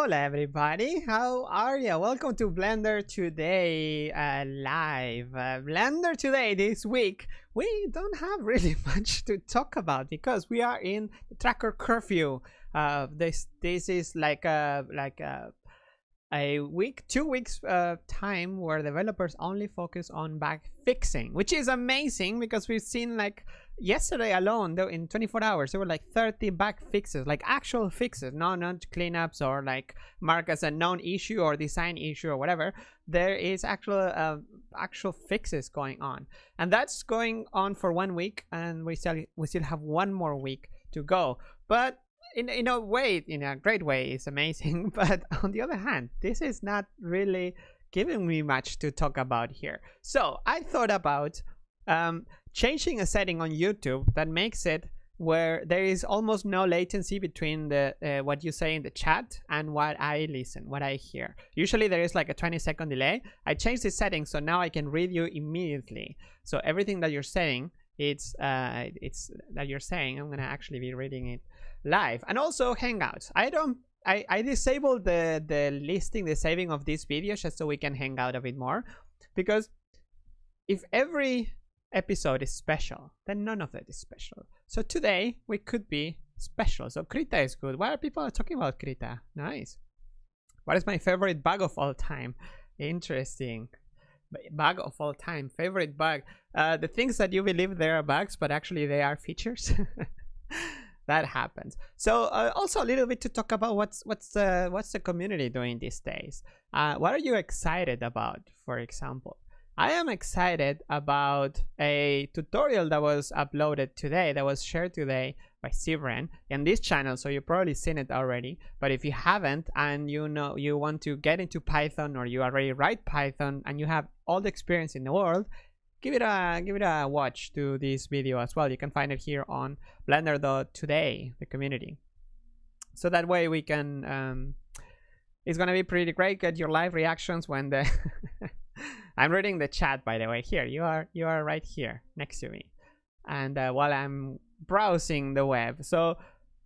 Hola everybody, how are you? Welcome to Blender Today live. Blender Today this week, we don't have really much to talk about because we are in the tracker curfew. This is like a week, 2 weeks time where developers only focus on bug fixing, which is amazing because we've seen like yesterday alone, though, in 24 hours there were like 30 bug fixes, like actual fixes, not cleanups or like marked as a known issue or design issue or whatever. There is actual fixes going on, and that's going on for 1 week, and we still have one more week to go. But in a way, in a great way, it's amazing. But on the other hand, this is not really giving me much to talk about here. So I thought about changing a setting on YouTube that makes it where there is almost no latency between the what you say in the chat and what I listen, what I hear. Usually there is like a 20-second delay. I changed the setting so now I can read you immediately. So everything that you're saying, it's that you're saying, I'm gonna actually be reading it live. And also Hangouts. I disabled the listing, the saving of these videos just so we can hang out a bit more, because if every episode is special, then none of it is special. So today we could be special. So Krita is good. Why are people talking about Krita? Nice. What is my favorite bug of all time? Interesting. Bug of all time, favorite bug. The things that you believe they are bugs, but actually they are features. That happens. So also a little bit to talk about what's the community doing these days. What are you excited about? For example, I am excited about a tutorial that was uploaded today, that was shared today by Sivren in this channel. So you've probably seen it already, but if you haven't and you know you want to get into Python, or you already write Python and you have all the experience in the world, give it a watch to this video as well. You can find it here on Blender.today, the community. So that way we can it's gonna be pretty great. Get your live reactions when the I'm reading the chat, by the way. Here you are right here next to me, and while I'm browsing the web. So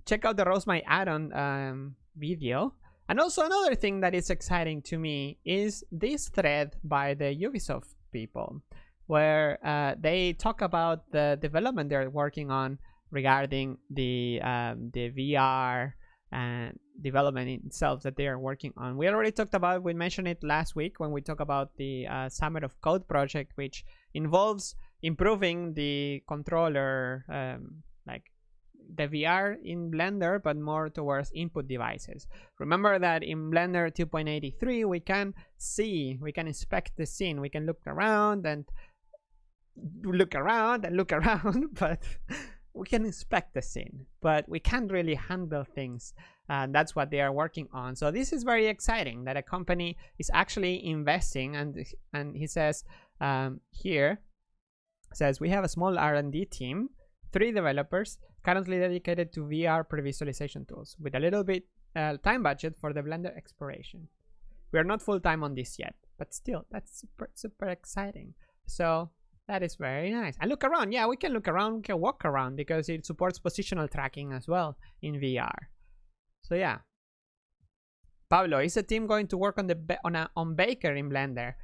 check out the Roast My Add-on video. And also another thing that is exciting to me is this thread by the Ubisoft people, where they talk about the development they're working on regarding the VR and development itself that they are working on. We already talked about, we mentioned it last week when we talked about the Summer of Code project, which involves improving the controller, like the VR in Blender, but more towards input devices. Remember that in Blender 2.83 we can inspect the scene, we can look around and look around, but we can inspect the scene, but we can't really handle things. And that's what they are working on. So this is very exciting that a company is actually investing, and he says here, says we have a small R&D team, 3 developers currently dedicated to VR pre-visualization tools with a little bit time budget for the Blender exploration. We are not full-time on this yet, but still that's super exciting. So that is very nice. And look around. Yeah, we can look around, we can walk around, because it supports positional tracking as well in VR. So yeah. Pablo, is the team going to work on Baker in Blender?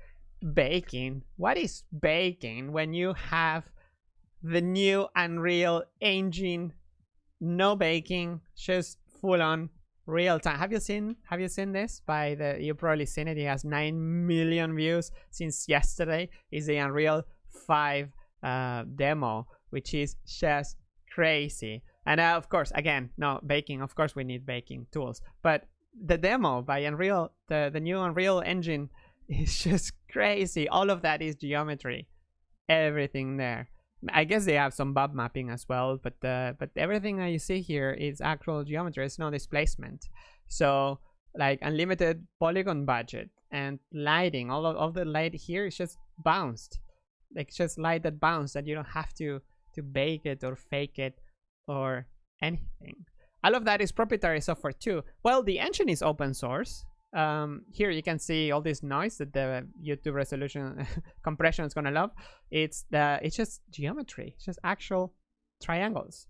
Baking? What is baking when you have the new Unreal Engine? No baking, just full on real time. Have you seen this? You've probably seen it. It has 9 million views since yesterday. It's the Unreal 5 demo, which is just crazy. And of course, again, no baking, of course we need baking tools, but the demo by Unreal, the new Unreal Engine, is just crazy. All of that is geometry, everything there. I guess they have some bob mapping as well, but everything that you see here is actual geometry. It's no displacement. So like unlimited polygon budget and lighting, all of the light here is just bounced. Like just light that bounce, that you don't have to bake it or fake it or anything. All of that is proprietary software too. Well, the engine is open source. Here you can see all this noise that the YouTube resolution compression is gonna love. It's just geometry. It's just actual triangles.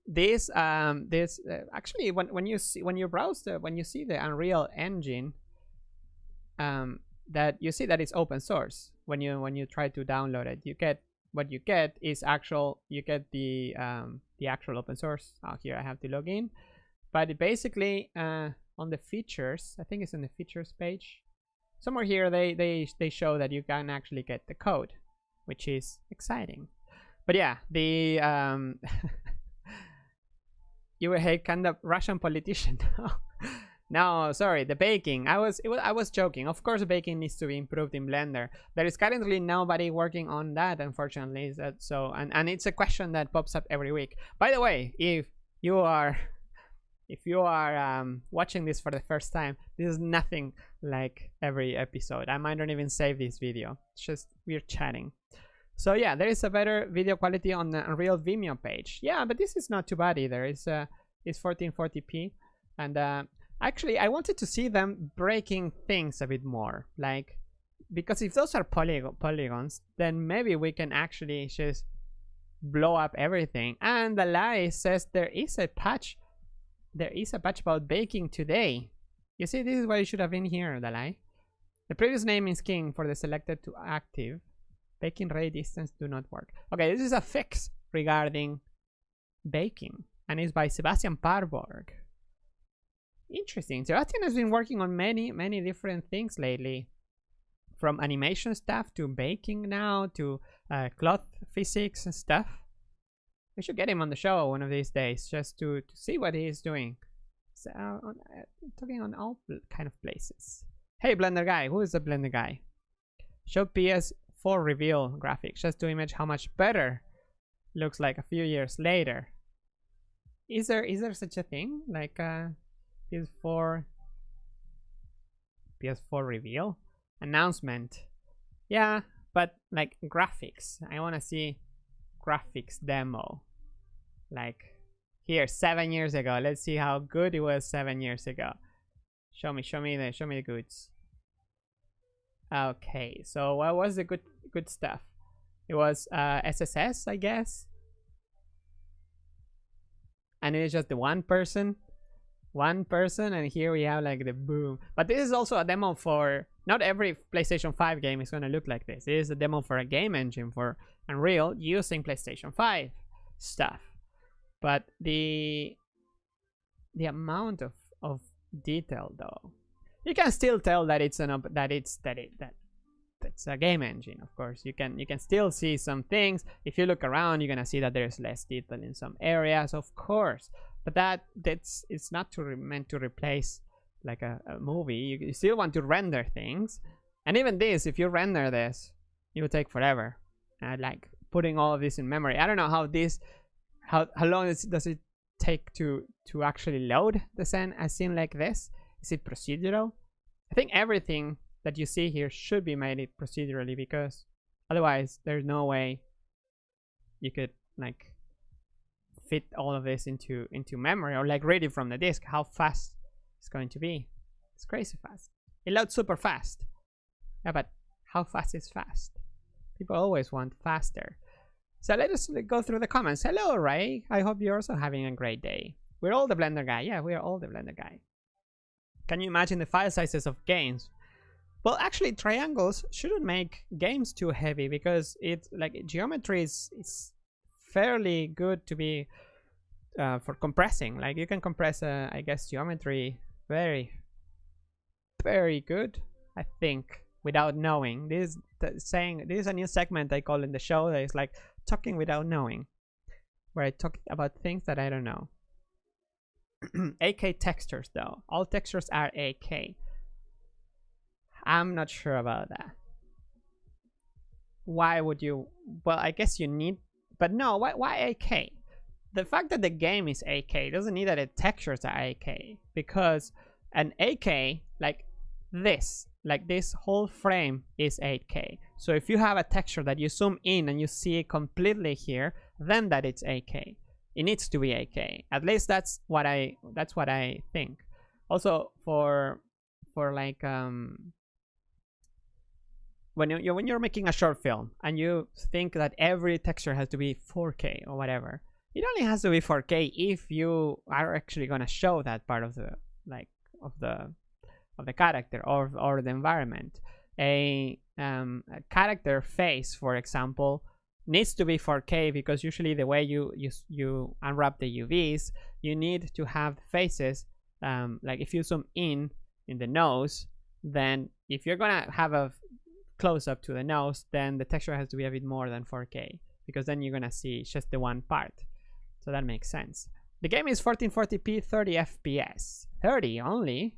this actually when you see when you browse when you see the Unreal Engine, that you see that it's open source. When you try to download it, you get what you get is you get the actual open source. Here I have to log in, but it basically on the features, I think it's in the features page somewhere here, they show that you can actually get the code, which is exciting. But yeah, the you were a kind of Russian politician. No, sorry, the baking. I was joking. Of course, baking needs to be improved in Blender. There is currently nobody working on that, unfortunately. Is that so? And it's a question that pops up every week. By the way, if you are watching this for the first time, this is nothing like every episode. I might not even save this video. It's just we're chatting. So yeah, there is a better video quality on the Unreal Vimeo page. Yeah, but this is not too bad either. It's 1440p, and actually I wanted to see them breaking things a bit more, like, because if those are polygons, then maybe we can actually just blow up everything. And the lie says there is a patch about baking today. You see, this is why you should have been here, Dalai. The previous name is king for the selected to active. Baking ray distance do not work. Okay, this is a fix regarding baking, and it's by Sebastian Parborg. Interesting. Sebastian has been working on many different things lately, from animation stuff to baking now to cloth physics and stuff. We should get him on the show one of these days just to see what he is doing. So, talking on all kind of places. Hey, Blender guy, who is the Blender guy? Show PS4 reveal graphics just to image how much better looks like a few years later. Is there such a thing like PS4 reveal announcement? Yeah, but like graphics. I want to see graphics demo, like here 7 years ago. Let's see how good it was 7 years ago. Show me the goods. Okay, so what was the good stuff? It was SSS, I guess, and it's just the one person, and here we have like the boom. But this is also a demo for, not every PlayStation 5 game is going to look like this. It is a demo for a game engine for Unreal using PlayStation 5 stuff. But the amount of detail, though, you can still tell that it's that's a game engine. Of course, you can still see some things. If you look around, you're gonna see that there's less detail in some areas, of course. But it's not meant to replace like a movie. You still want to render things, and even this, if you render this, it will take forever. Like putting all of this in memory. I don't know how long does it take to actually load the scene, a scene like this. Is it procedural? I think everything that you see here should be made procedurally, because otherwise there's no way you could like fit all of this into memory, or like read it from the disk. How fast it's going to be? It's crazy fast. It loads super fast. Yeah, but how fast is fast? People always want faster. So let us go through the comments. Hello, Ray. I hope you're also having a great day. We're all the Blender guy. Yeah, we are all the Blender guy. Can you imagine the file sizes of games? Well, actually, triangles shouldn't make games too heavy, because it's like geometry is fairly good to be for compressing. Like you can compress, I guess, geometry very good, I think, without knowing. This is a new segment I call in the show that is like talking without knowing, where I talk about things that I don't know. AK textures, though. All textures are AK. I'm not sure about that. Why would you? Well, I guess you need, but no, why AK? The fact that the game is AK doesn't mean that the textures are AK, because an AK, like this whole frame is 8K. So if you have a texture that you zoom in and you see it completely here, then that it's 8K. It needs to be 8K. At least that's what I think. Also for like when you're making a short film and you think that every texture has to be 4K or whatever, It only has to be 4K if you are actually gonna show that part of the like of the character or the environment. A character face, for example, needs to be 4K because usually the way you unwrap the UVs, you need to have faces. Like if you zoom in the nose, then if you're gonna have a close up to the nose, then the texture has to be a bit more than 4K because then you're gonna see just the one part. So that makes sense. The game is 1440p, 30 FPS. 30 only?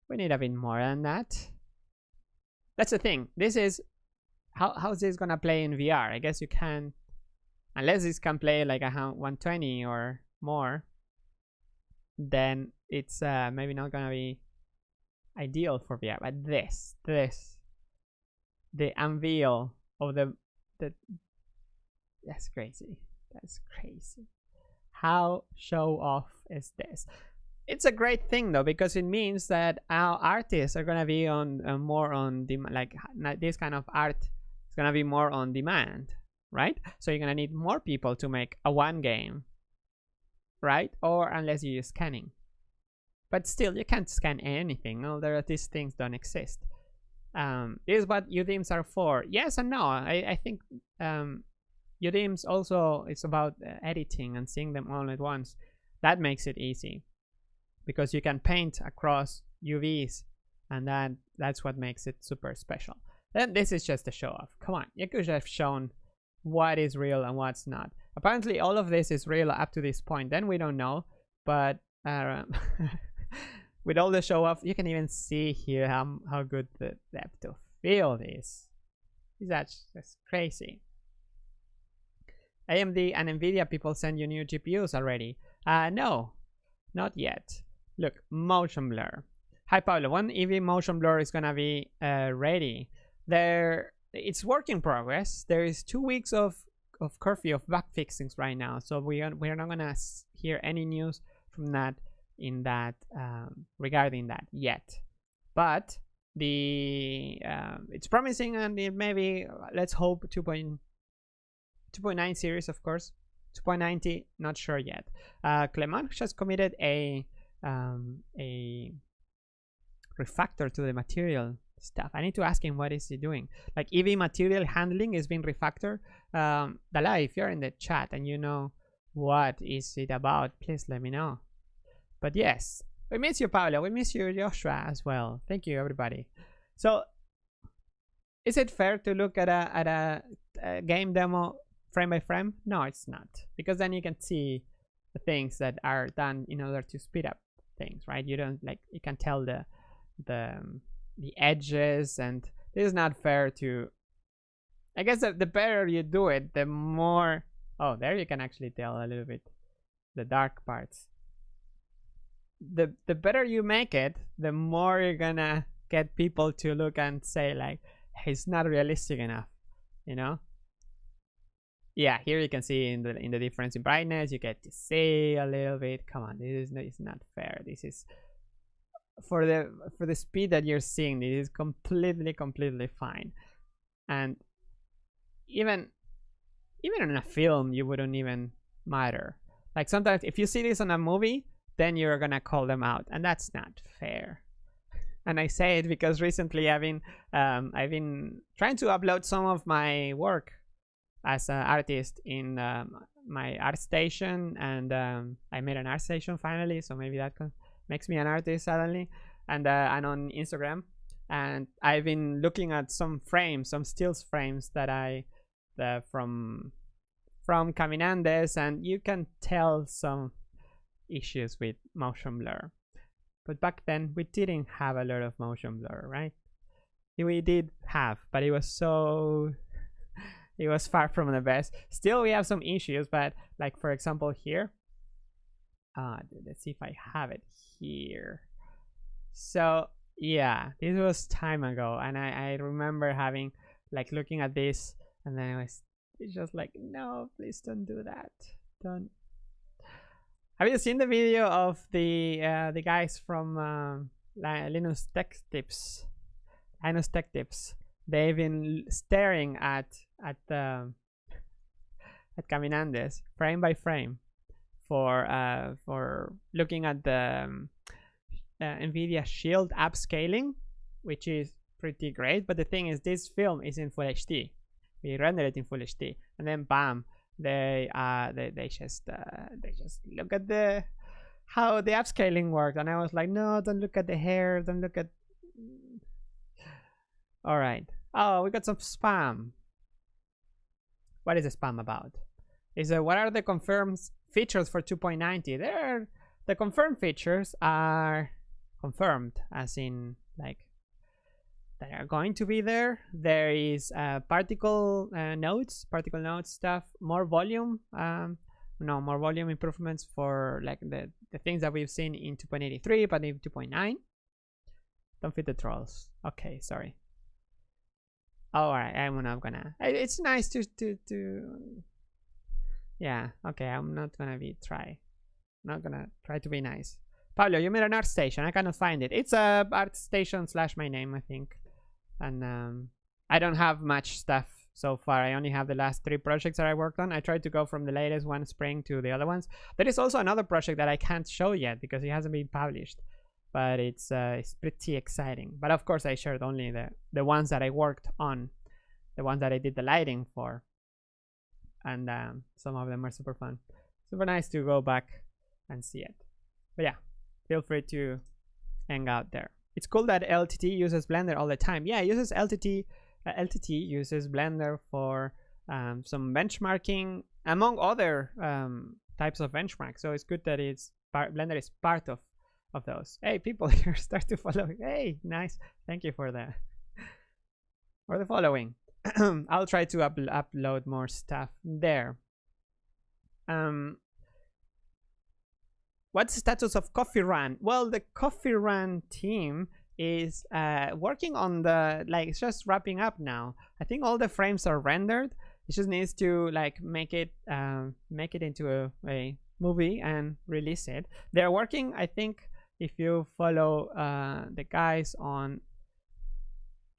We need a bit more than that. That's the thing. This is how's this gonna play in VR? I guess you can, unless this can play like a 120 or more, then it's maybe not gonna be ideal for VR. But the unveil of the that's crazy. That's crazy. How show off is this? It's a great thing though, because it means that our artists are gonna be on more on demand. Like this kind of art is gonna be more on demand, right? So you're gonna need more people to make a one game, right? Or unless you use scanning, but still you can't scan anything. No, these things don't exist. This is what UDIMs are for. Yes and no. I think UDIMs also it's about editing and seeing them all at once. That makes it easy because you can paint across UVs, and that's what makes it super special. Then this is just a show off. Come on, you could have shown what is real and what's not. Apparently all of this is real up to this point. Then we don't know, but with all the show off, you can even see here how good the depth of field is. That's just crazy. AMD and Nvidia people send you new GPUs already. No, not yet. Look, motion blur. Hi Pablo, when EV motion blur is gonna be ready? It's work in progress. There is 2 weeks of curfew of bug fixings right now, so we're not gonna hear any news from that regarding that yet. But it's promising, and it maybe let's hope 2.9 series, of course. 2.90, not sure yet. Clement has committed a refactor to the material stuff. I need to ask him what is he doing. Like EV material handling is being refactored. Dalai, if you're in the chat and you know what is it about, please let me know. But yes, we miss you, Paolo. We miss you, Joshua, as well. Thank you, everybody. So, is it fair to look at a game demo frame by frame? No, it's not, because then you can see the things that are done in order to speed up things, right? You don't you can tell the edges, and this is not fair to. I guess that the better you do it, the more. Oh, there you can actually tell a little bit the dark parts. The better you make it, the more you're gonna get people to look and say like, hey, it's not realistic enough, you know. Yeah, here you can see in the difference in brightness, you get to see a little bit. Come on, it's not fair. This is for the speed that you're seeing. This is completely fine. And even in a film, you wouldn't even matter. Like sometimes if you see this on a movie, then you're gonna call them out, and that's not fair. And I say it because recently I've been trying to upload some of my work as an artist in my ArtStation, and I made an ArtStation finally, so maybe that makes me an artist suddenly. And on Instagram, and I've been looking at some frames, some stills frames that from Caminandes, and you can tell some issues with motion blur. But back then we didn't have a lot of motion blur, right? We did have, but it was far from the best. Still, we have some issues, but like for example here, let's see if I have it here. So yeah, this was time ago, and I remember having like looking at this, and then it's just like, no, please don't do that. Don't. Have you seen the video of the guys from Linus Tech Tips? Linus Tech Tips. They've been staring at at Caminandes, frame by frame, for looking at the NVIDIA Shield upscaling, which is pretty great. But the thing is, this film is in Full HD. We render it in Full HD, and then bam, they just look at the how the upscaling worked, and I was like, no, don't look at the hair, don't look at. All right. Oh, we got some spam. What is the spam about? Is what are the confirmed features for 2.90? The confirmed features are confirmed, as in like they are going to be there. There is particle nodes stuff, more volume. More volume improvements for like the things that we've seen in 2.83, but in 2.9. Don't feed the trolls. Okay, sorry. All right, I'm not gonna. It's nice to. Yeah. Okay, I'm not gonna try to be nice. Pablo, you made an art station. I cannot find it. It's a art station / my name, I think. And I don't have much stuff so far. I only have the last 3 projects that I worked on. I tried to go from the latest one spring to the other ones. There is also another project that I can't show yet because it hasn't been published, but it's pretty exciting. But of course, I shared only the ones that I worked on, the ones that I did the lighting for, and some of them are super fun. Super nice to go back and see it. But yeah, feel free to hang out there. It's cool that LTT uses Blender all the time. Yeah, it uses LTT uses Blender for some benchmarking, among other types of benchmarks. So it's good that Blender is part of those. Hey, people here start to follow. Hey, nice. Thank you for the following. I'll try to upload more stuff there. What's the status of Coffee Run? Well, the Coffee Run team is working on it's just wrapping up now. I think all the frames are rendered. It just needs to like make it into a movie and release it. They're working, I think, if you follow the guys on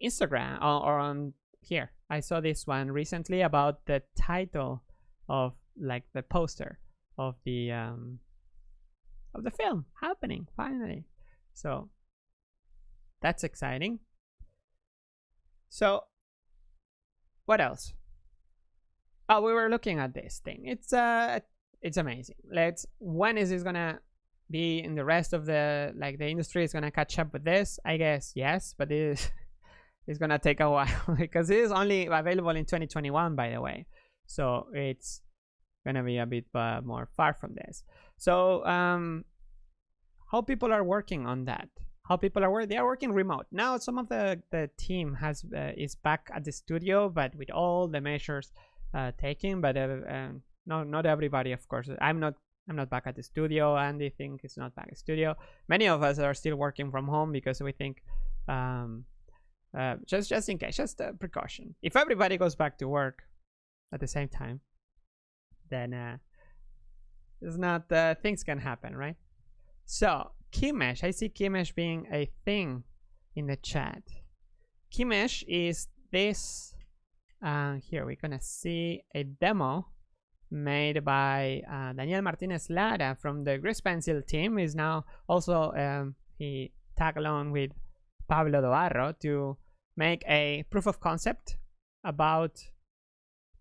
Instagram or on here, I saw this one recently about the title of like the poster of the film happening finally. So that's exciting. So what else? Oh, we were looking at this thing. It's amazing. When is this gonna be in the rest of the the industry is gonna catch up with this? I guess yes, but it's gonna take a while because it is only available in 2021, by the way. So it's gonna be a bit more far from this. So how people are working on that? How people are working? They are working remote now. Some of the team is back at the studio, but with all the measures taken. But no, not everybody, of course. I'm not back at the studio. Andy think is not back at the studio. Many of us are still working from home because we think just in case, just a precaution. If everybody goes back to work at the same time, then it's not things can happen, right? So Keymesh, I see Keymesh being a thing in the chat. Keymesh is this. Here we're gonna see a demo made by Daniel Martinez Lara from the Grease Pencil team. Is now also he tagged along with Pablo Dobarro to make a proof of concept about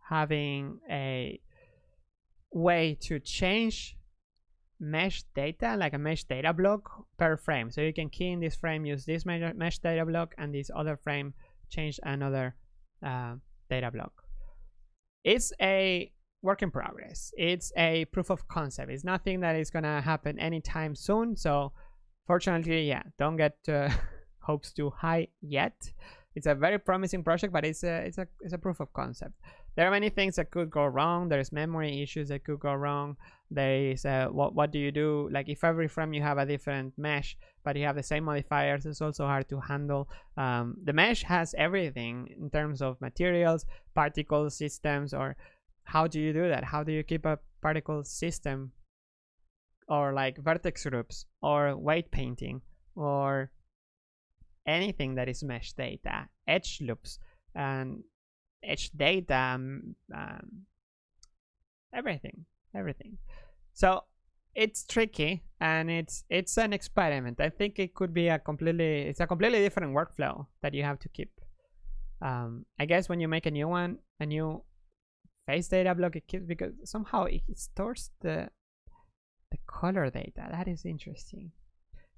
having a way to change mesh data, like a mesh data block per frame. So you can key in this frame, use this mesh data block, and this other frame change another data block. It's a work in progress. It's a proof of concept. It's nothing that is gonna happen anytime soon. So fortunately, yeah, don't get hopes too high yet. It's a very promising project, but it's a proof of concept. There are many things that could go wrong. There's memory issues that could go wrong. There is what do you do? Like if every frame you have a different mesh, but you have the same modifiers, it's also hard to handle. The mesh has everything in terms of materials, particle systems, or how do you do that? How do you keep a particle system, or like vertex groups, or weight painting, or anything that is mesh data, edge loops, and edge data, everything. So it's tricky, and it's an experiment. I think it could be a completely different workflow that you have to keep. I guess when you make a new one, a new face data block, it keeps, because somehow it stores the color data. That is interesting.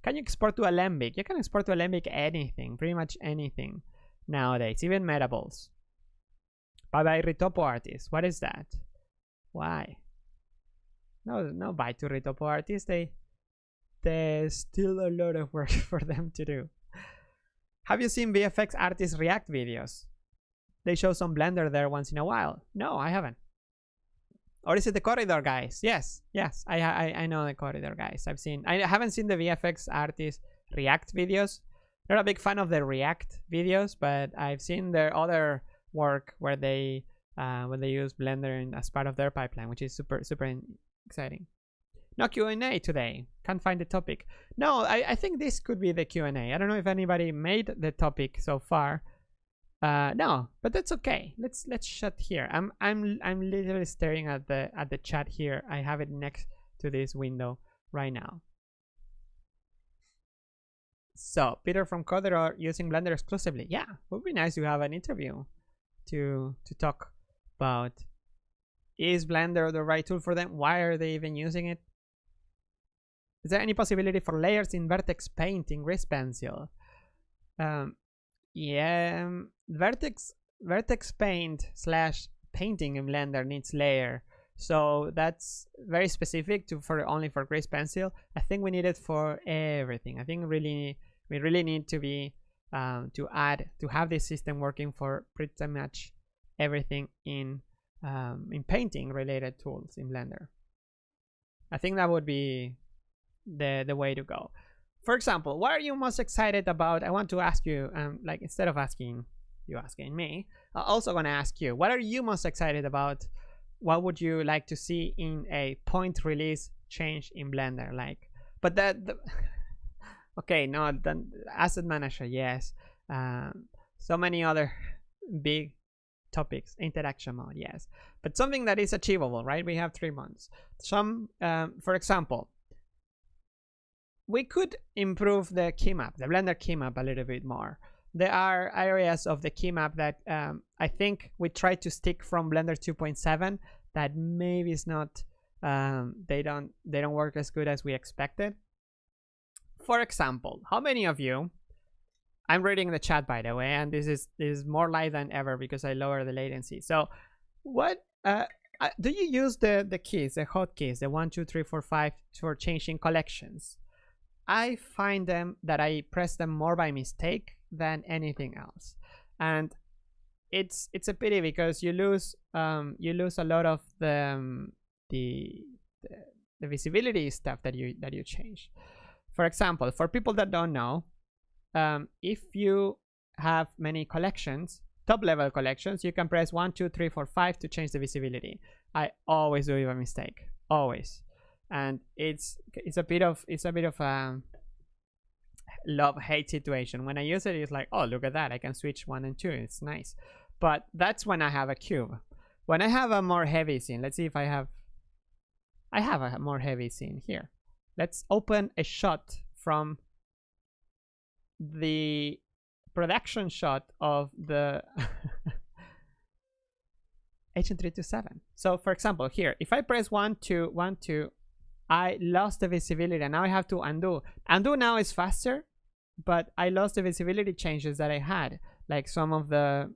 Can you export to Alembic? You can export to Alembic anything, pretty much anything nowadays, even metables. Bye bye Ritopo artists. What is that? Why? No bye to Ritopo artists. There's still a lot of work for them to do. Have you seen VFX artists react videos? They show some Blender there once in a while. No, I haven't. Or is it the Corridor guys? Yes, I know the Corridor guys. I haven't seen the VFX artists react videos. Not a big fan of the react videos, but I've seen their other work where they use Blender as part of their pipeline, which is super exciting. No Q&A today. Can't find the topic. No, I think this could be the Q&A. I don't know if anybody made the topic so far. No, but that's okay. Let's shut here. I'm literally staring at the chat here. I have it next to this window right now. So Peter from Corridor using Blender exclusively. Yeah, it would be nice to have an interview to talk about, is Blender the right tool for them? Why are they even using it? Is there any possibility for layers in Vertex Paint in Grease Pencil? Yeah, Vertex Paint / painting in Blender needs layer, so that's very specific to only for Grease Pencil. I think we need it for everything. I think we really need to be to have this system working for pretty much everything in painting related tools in Blender. I think that would be the way to go. For example, what are you most excited about? I want to ask you, like, instead of asking me, I'm also gonna ask you, what are you most excited about? What would you like to see in a point release change in Blender? Like, but okay, no, the asset manager, yes. So many other big topics. Interaction mode, yes, but something that is achievable, right? We have 3 months. For example, we could improve the key map, the Blender key map, a little bit more. There are areas of the key map that I think we try to stick from Blender 2.7 that maybe is not, they don't work as good as we expected. For example, how many of you, I'm reading the chat by the way, and this is more live than ever because I lower the latency. So what do you use the keys, the hotkeys, the 1 2 3 4 5 for changing collections? I find them that I press them more by mistake than anything else, and it's a pity because you lose a lot of the visibility stuff that you change. For example, for people that don't know, if you have many collections, top level collections, you can press 1 2 3 4 5 to change the visibility. I always do it by mistake, always. And it's a bit of a love-hate situation. When I use it, it's like, oh, look at that, I can switch 1 and 2, it's nice. But that's when I have a cube. When I have a more heavy scene, let's see if I have a more heavy scene here. Let's open a shot from the production shot of the HM327. So for example, here, if I press 1 2 1 2, I lost the visibility, and now I have to undo. Undo now is faster, but I lost the visibility changes that I had. Like some of the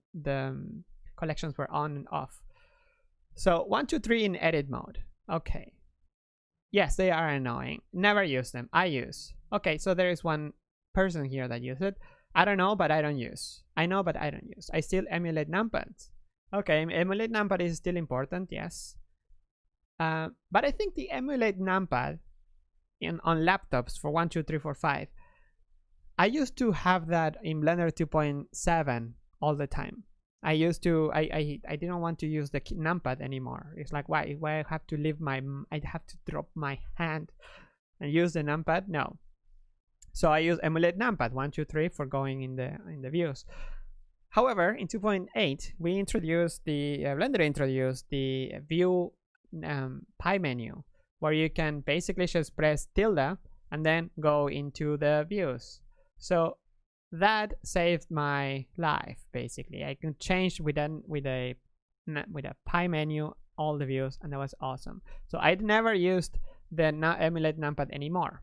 collections were on and off. So 1 2 3 in edit mode. Okay. Yes, they are annoying. Never use them. I use. Okay, so there is one person here that uses it. I don't know, but I don't use. I know, but I don't use. I still emulate numpads. Okay, emulate numpad is still important, yes. But I think the emulate numpad on laptops for 1 2 3 4 5, I used to have that in Blender 2.7 all the time. I used to, I didn't want to use the numpad anymore. It's like, why I have to leave I'd have to drop my hand and use the numpad? No. So I use emulate numpad 1 2 3 for going in the views. However, in 2.8 we introduced Blender introduced the view pie menu, where you can basically just press tilde and then go into the views. So that saved my life. Basically, I can change with a pie menu all the views, and that was awesome. So I never used the emulate numpad anymore.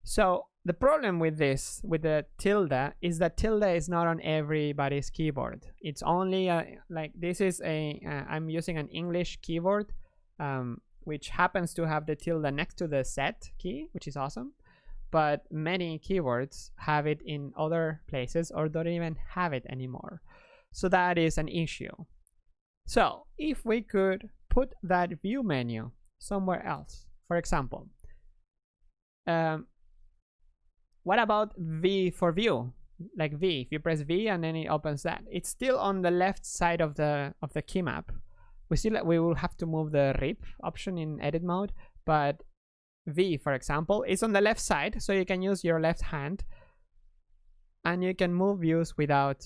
So the problem with this, with the tilde, is that tilde is not on everybody's keyboard. It's only like this is I'm using an English keyboard, which happens to have the tilde next to the set key, which is awesome. But many keyboards have it in other places or don't even have it anymore. So that is an issue. So if we could put that view menu somewhere else, for example, what about V for view? Like V, if you press V and then it opens that, it's still on the left side of the key map. We will have to move the RIP option in edit mode, but V, for example, is on the left side, so you can use your left hand and you can move views without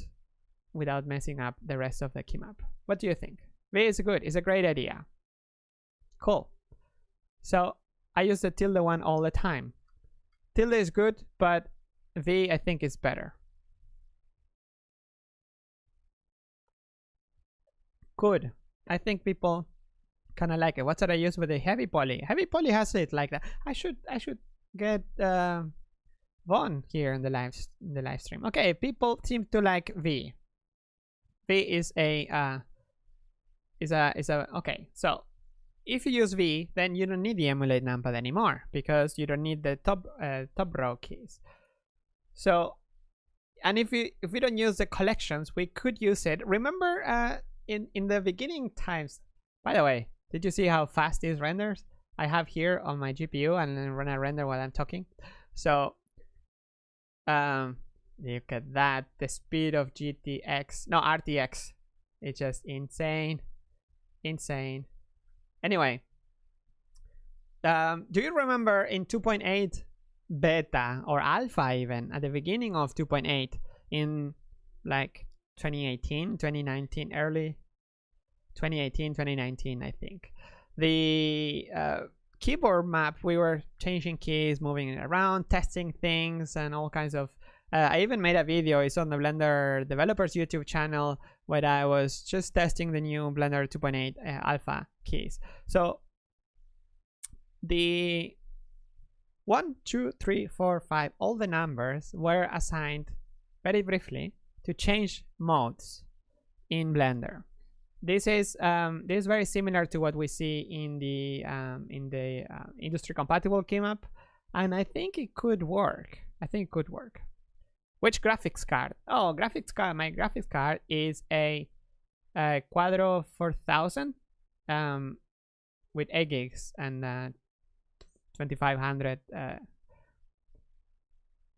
messing up the rest of the key map. What do you think? V is good. It's a great idea. Cool. So I use the tilde one all the time. Tilde is good, but V I think is better. Good. I think people kind of like it. What should I use with the heavy poly? Heavy poly has it like that. I should get Vaughn here in the live stream. Okay, people seem to like V. V is a okay. So if you use V, then you don't need the emulate numpad anymore because you don't need the top row keys. So, and if we don't use the collections, we could use it. Remember in the beginning times. By the way, did you see how fast this renders? I have here on my GPU and then run a render while I'm talking. So look at that, the speed of RTX. It's just insane. Anyway, do you remember in 2.8 beta or alpha, even at the beginning of 2.8 in like 2018, 2019, early 2018, 2019, I think, the keyboard map, we were changing keys, moving it around, testing things and all kinds of I even made a video. It's on the Blender developers YouTube channel where I was just testing the new Blender 2.8 alpha keys. So the 1, 2, 3, 4, 5, all the numbers were assigned very briefly to change modes in Blender. This is very similar to what we see in the industry compatible key map, and I think it could work. Which graphics card? Oh, graphics card. My graphics card is a Quadro 4000 with 8 gigs and 2500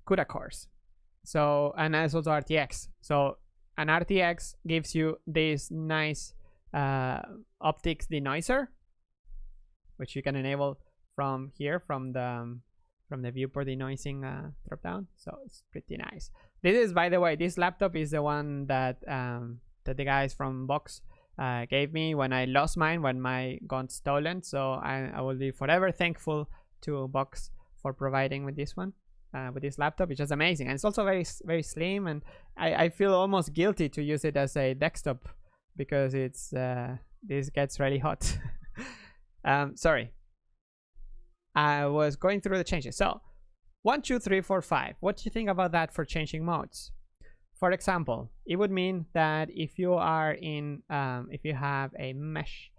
CUDA cores. So, and it's also RTX. So an RTX gives you this nice optics denoiser, which you can enable from here, from the viewport denoising drop down. So it's pretty nice. This is, by the way, this laptop is the one that that the guys from Box gave me when I lost mine, when my got stolen. So I will be forever thankful to Box for providing with this one, with this laptop. It's just amazing, and it's also very slim, and I feel almost guilty to use it as a desktop because it's this gets really hot. Sorry, I was going through the changes. So 1, 2, 3, 4, 5. What do you think about that for changing modes? For example, it would mean that if you are in if you have a mesh,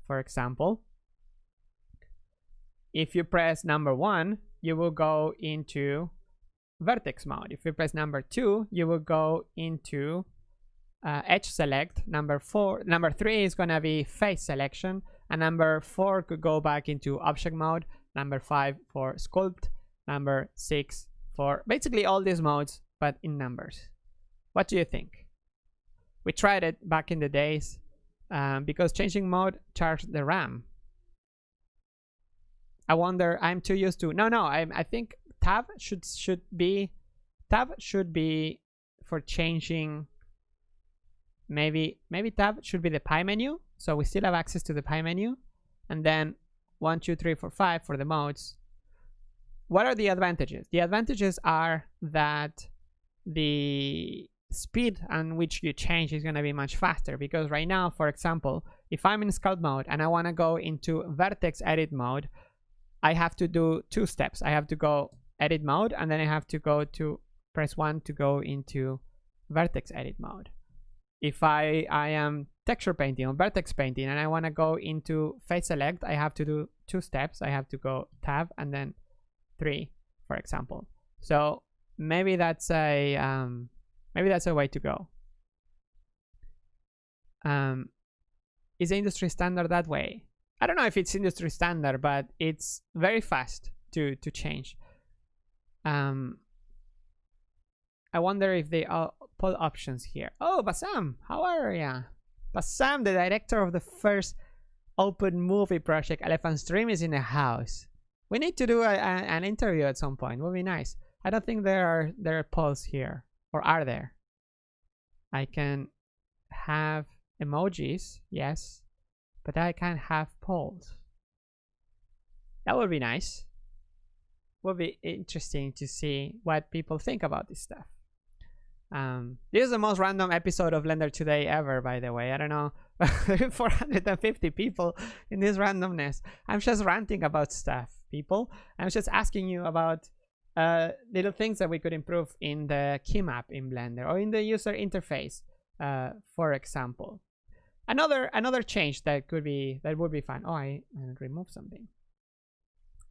for example, if you press number 1, you will go into vertex mode. If you press number 2, you will go into edge select. Number 3 is gonna be face selection, and number 4 could go back into object mode. Number 5 for sculpt. Number 6 for basically all these modes, but in numbers. What do you think? We tried it back in the days because changing mode charged the RAM. I wonder, I'm too used to. No, I think tab should be for changing. Maybe tab should be the pie menu, so we still have access to the pie menu, and then 1, 2, 3, 4, 5 for the modes. What are the advantages? The advantages are that the speed on which you change is going to be much faster, because right now, for example, if I'm in sculpt mode and I want to go into vertex edit mode, I have to do 2 steps. I have to go edit mode, and then I have to go to press 1 to go into vertex edit mode. If I am texture painting or vertex painting and I want to go into face select, I have to do 2 steps. I have to go tab and then 3, for example. So maybe that's a way to go. Is the industry standard that way? I don't know if it's industry standard, but it's very fast to change. I wonder if they pull options here. Oh, Bassam, how are ya? Bassam, the director of the first open movie project Elephant Stream, is in the house. We need to do an interview at some point. Would be nice. I don't think there are polls here, or are there? I can have emojis, yes, but I can't have polls. That would be nice. Would be interesting to see what people think about this stuff. This is the most random episode of Blender Today ever, by the way. I don't know, 450 people in this randomness. I'm just ranting about stuff, people. I'm just asking you about little things that we could improve in the key map in Blender or in the user interface, for example. Another change that would be fun. Oh, I removed something.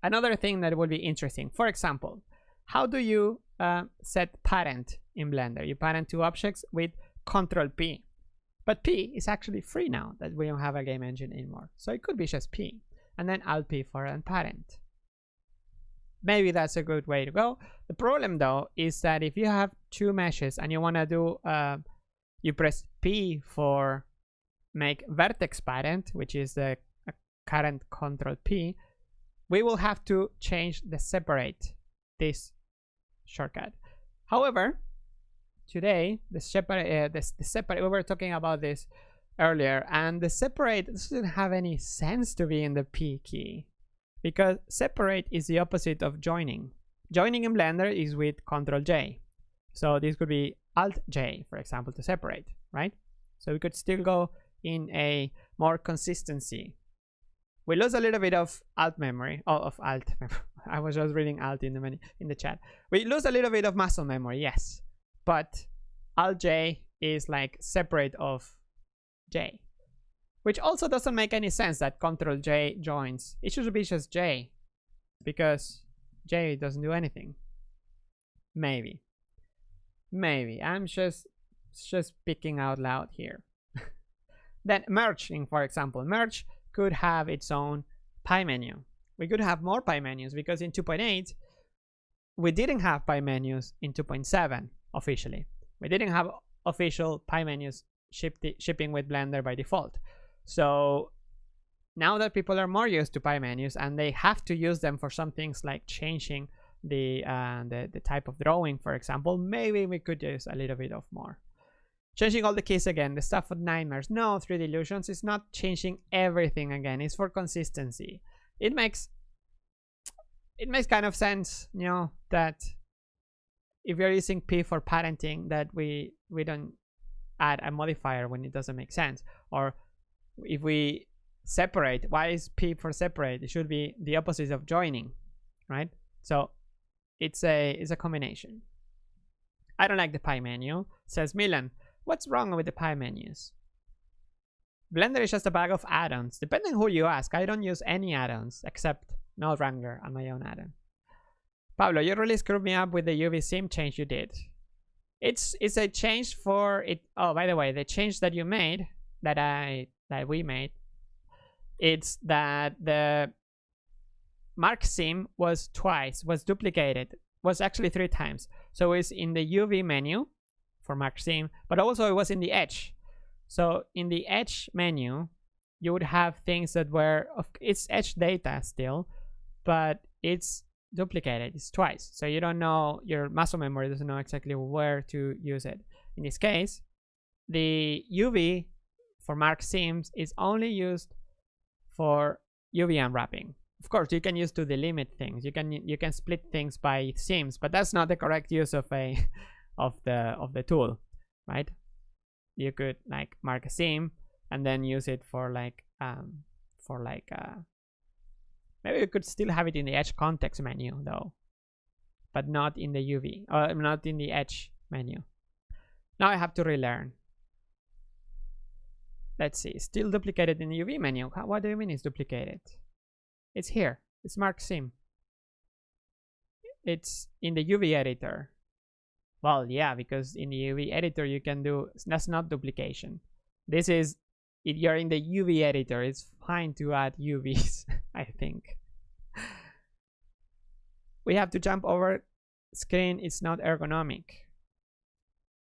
Another thing that would be interesting, for example, how do you set parent in Blender? You parent 2 objects with Control P, but P is actually free now that we don't have a game engine anymore, so it could be just P and then Alt P for unparent. Maybe that's a good way to go. The problem though is that if you have 2 meshes and you want to do you press P for make vertex parent, which is the current Control P, we will have to change the separate, this shortcut. However, today the separate we were talking about this earlier, and the separate doesn't have any sense to be in the P key, because separate is the opposite of joining. Joining in Blender is with Control J, so this could be Alt J, for example, to separate, right? So we could still go in a more consistency. We lose a little bit of alt memory. Oh, of alt. I was just reading alt in the chat. We lose a little bit of muscle memory, yes, but Alt J is like separate of J, which also doesn't make any sense that Control J joins. It should be just J, because J doesn't do anything. Maybe I'm just speaking out loud here. Then merging, for example, merge could have its own pie menu. We could have more pie menus, because in 2.8 we didn't have pie menus. In 2.7 officially we didn't have official pie menus shipping with Blender by default. So now that people are more used to pie menus and they have to use them for some things like changing the type of drawing, for example, maybe we could use a little bit of more. Changing all the keys again, the stuff with nightmares. No, 3D Illusions is not changing everything again. It's for consistency. It makes kind of sense, you know, that if you're using P for parenting, that we don't add a modifier when it doesn't make sense. Or if we separate, why is P for separate? It should be the opposite of joining, right? So it's a combination. I don't like the pie menu, says Milan. What's wrong with the pie menus? Blender is just a bag of add-ons. Depending who you ask, I don't use any add-ons except Node Wrangler and my own add-on. Pablo, you really screwed me up with the UV sim change you did. It's a change for it. Oh, by the way, the change that you made, that we made, it's that the Mark sim was duplicated, was actually 3 times. So it's in the UV menu for Mark sim, but also it was in the edge. So in the edge menu, you would have things that were, it's edge data still, but it's duplicated. It's twice. So you don't know, your muscle memory doesn't know exactly where to use it. In this case, the UV for Mark sims is only used for UV unwrapping. Of course, you can use to delimit things. You can split things by seams, but that's not the correct use of a of the tool, right? You could like mark a seam and then use it for like maybe you could still have it in the edge context menu though, but not in the UV or not in the edge menu. Now I have to relearn. Let's see, still duplicated in the UV menu. What do you mean it's duplicated? It's here. It's marked seam. It's in the UV editor. Well, yeah, because in the UV editor you can do, that's not duplication. This is, if you're in the UV editor, it's fine to add UVs, I think. We have to jump over screen. It's not ergonomic.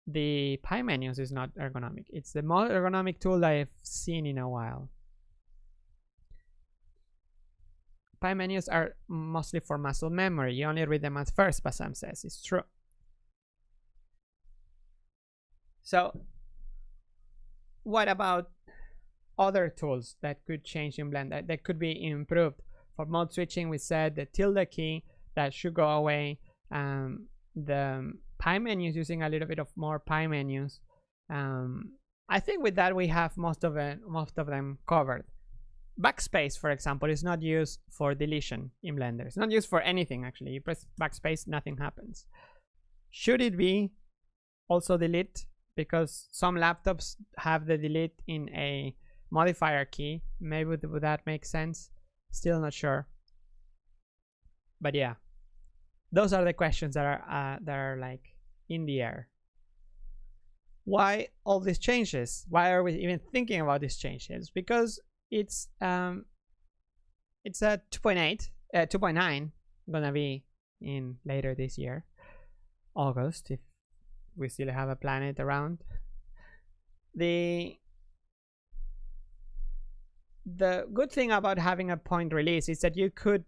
The pie menus is not ergonomic. It's the most ergonomic tool I've seen in a while. Pie menus are mostly for muscle memory. You only read them at first, Basam says. It's true. So what about other tools that could change in Blender, that could be improved? For mode switching, we said the tilde key, that should go away. The pie menus, using a little bit of more pie menus. I think with that we have most of them covered. Backspace, for example, is not used for deletion in Blender. It's not used for anything actually. You press backspace, nothing happens. Should it be also delete? Because some laptops have the delete in a modifier key. Maybe would that make sense? Still not sure. But yeah, those are the questions that are like in the air. Why all these changes? Why are we even thinking about these changes? Because it's a 2.9 gonna be in later this year, August, if we still have a planet around. The good thing about having a point release is that you can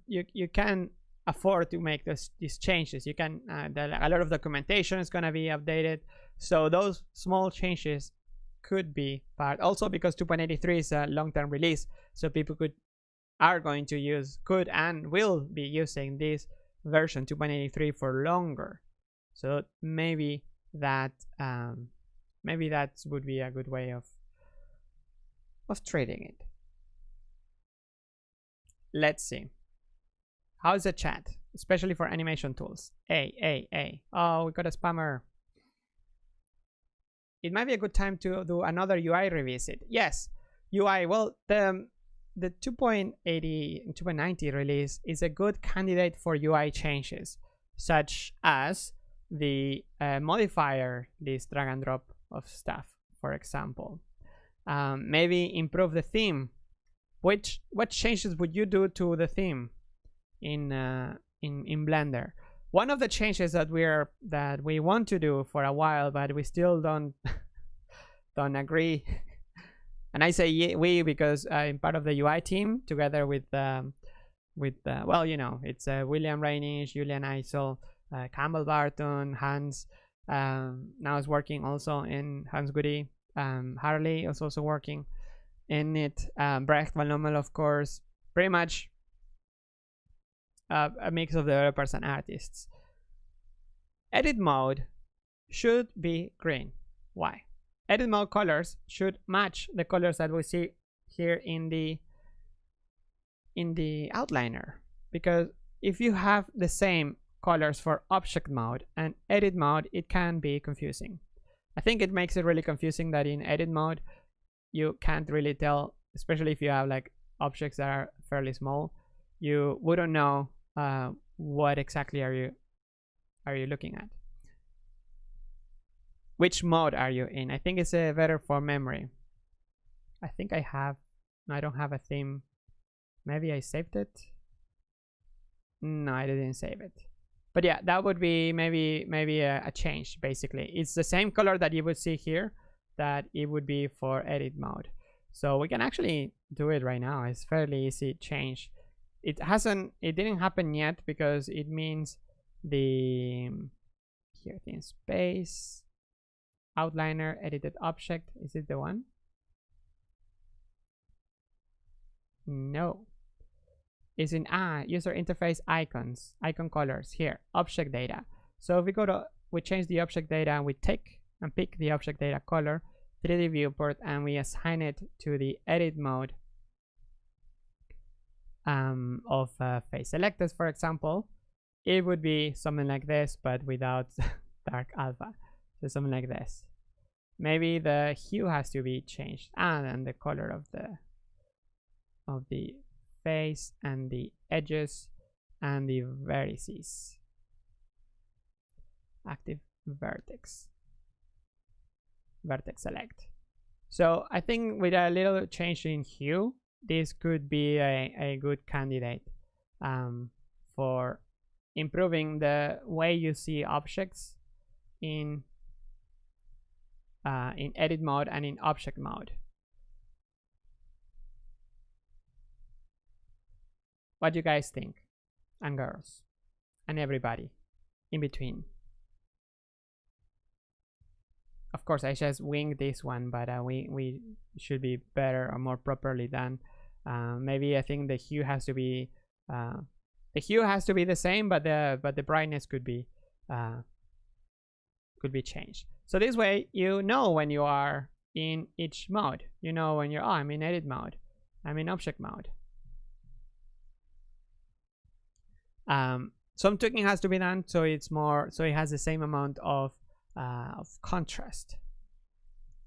afford to make these changes. You can a lot of documentation is going to be updated, so those small changes could be part. Also because 2.83 is a long-term release, so people are going to use, could and will be using this version 2.83 for longer. So maybe that would be a good way of trading it. Let's see. How's the chat, especially for animation tools? Oh, we got a spammer. It might be a good time to do another UI revisit. Yes, UI. Well, the 2.80 2.90 release is a good candidate for UI changes, such as the modifier list drag and drop of stuff, for example. Maybe improve the theme. What changes would you do to the theme in Blender? One of the changes that we want to do for a while, but we still don't agree. And I say we because I'm part of the UI team together with well, you know, it's William Reinisch, Julian Eisel, Campbell Barton, Hans. Now is working also in Hans Goody. Harley is also working in it. Brecht Van Lommel, of course. Pretty much a mix of developers and artists. Edit mode should be green. Why? Edit mode colors should match the colors that we see here in the outliner, because if you have the same colors for object mode and edit mode, it can be confusing. I think it makes it really confusing that in edit mode you can't really tell, especially if you have like objects that are fairly small. You wouldn't know what exactly are you looking at. Which mode are you in? I think it's better for memory. I think I don't have a theme. Maybe I saved it. No, I didn't save it. But yeah, that would be maybe a change. Basically, it's the same color that you would see here, that it would be for edit mode. So we can actually do it right now. It's fairly easy change. It didn't happen yet because it means here in space outliner edited object. Is it the one? No. is in user interface icons, icon colors here, object data. So if we go to, we change the object data and we take and pick the object data color, 3D viewport, and we assign it to the edit mode of face selectors, for example, it would be something like this, but without dark alpha. So something like this. Maybe the hue has to be changed, and the color of the face and the edges and the vertices. Active vertex select. So I think with a little change in hue, this could be a good candidate for improving the way you see objects in edit mode and in object mode. What do you guys think? And girls and everybody in between. Of course, I just winged this one, but we should be better or more properly done. Maybe I think the hue has to be the same, but the brightness could be changed. So this way, you know when you are in each mode. You know when you're, oh, I'm in edit mode, I'm in object mode. Some tweaking has to be done, so it's more, so it has the same amount of contrast.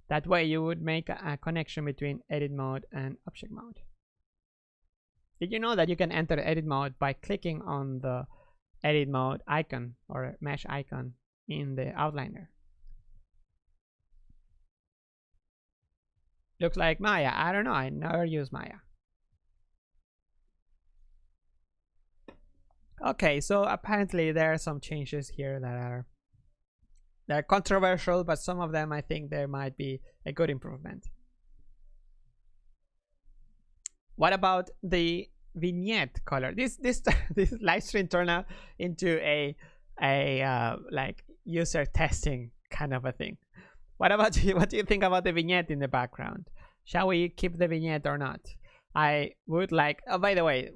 That way you would make a connection between edit mode and object mode. Did you know that you can enter edit mode by clicking on the edit mode icon or mesh icon in the outliner? Looks like Maya. I don't know, I never use Maya. Okay, so apparently there are some changes here that are controversial, but some of them I think there might be a good improvement. What about the vignette color? This live stream turned out into a like user testing kind of a thing. What about you? What do you think about the vignette in the background? Shall we keep the vignette or not? I would like, oh, by the way,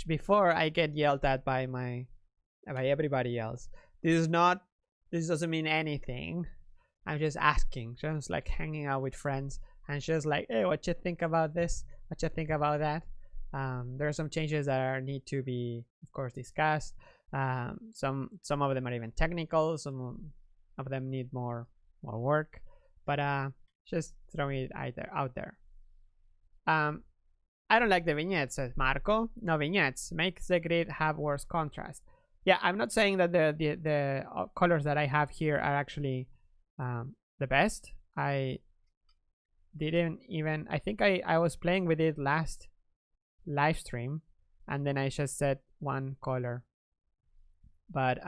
before I get yelled at by everybody else, this doesn't mean anything. I'm just asking, just like hanging out with friends and just like, hey, what you think about this? What you think about that? There are some changes that need to be, of course, discussed. Some of them are even technical. Some of them need more work. But just throwing it out there. I don't like the vignettes, says Marco. No vignettes. Makes the grid have worse contrast. Yeah, I'm not saying that the colors that I have here are actually the best. I didn't even, I think I was playing with it last live stream and then I just set one color. But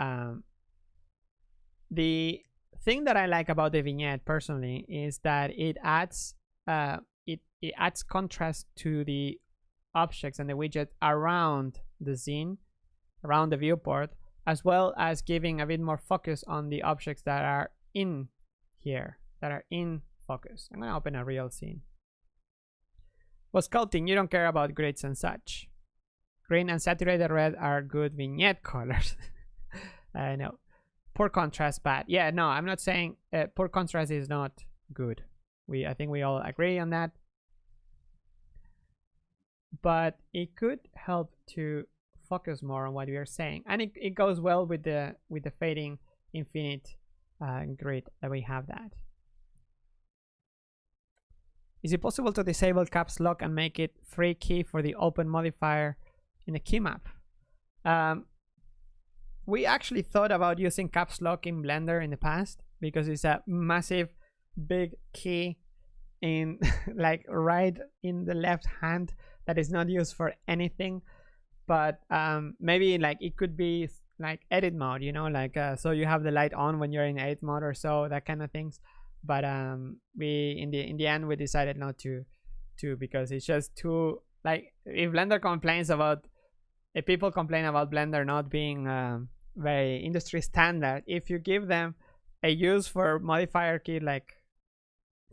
the thing that I like about the vignette personally is that it adds it adds contrast to the objects and the widget around the scene, around the viewport, as well as giving a bit more focus on the objects that are in here, that are in focus. I'm gonna open a real scene. Well, sculpting, you don't care about grids and such. Green and saturated red are good vignette colors. I know. Poor contrast, bad. Yeah, no, I'm not saying poor contrast is not good. I think we all agree on that. But it could help to focus more on what we are saying, and it goes well with the fading infinite grid that we have. That is it possible to disable caps lock and make it free key for the open modifier in the key map? We actually thought about using caps lock in Blender in the past because it's a massive big key in like right in the left hand that is not used for anything. But maybe like it could be like edit mode, you know, like so you have the light on when you're in edit mode or so, that kind of things. But we in the end we decided not to because it's just too, like, if Blender complains about, if people complain about Blender not being very industry standard, if you give them a use for modifier key like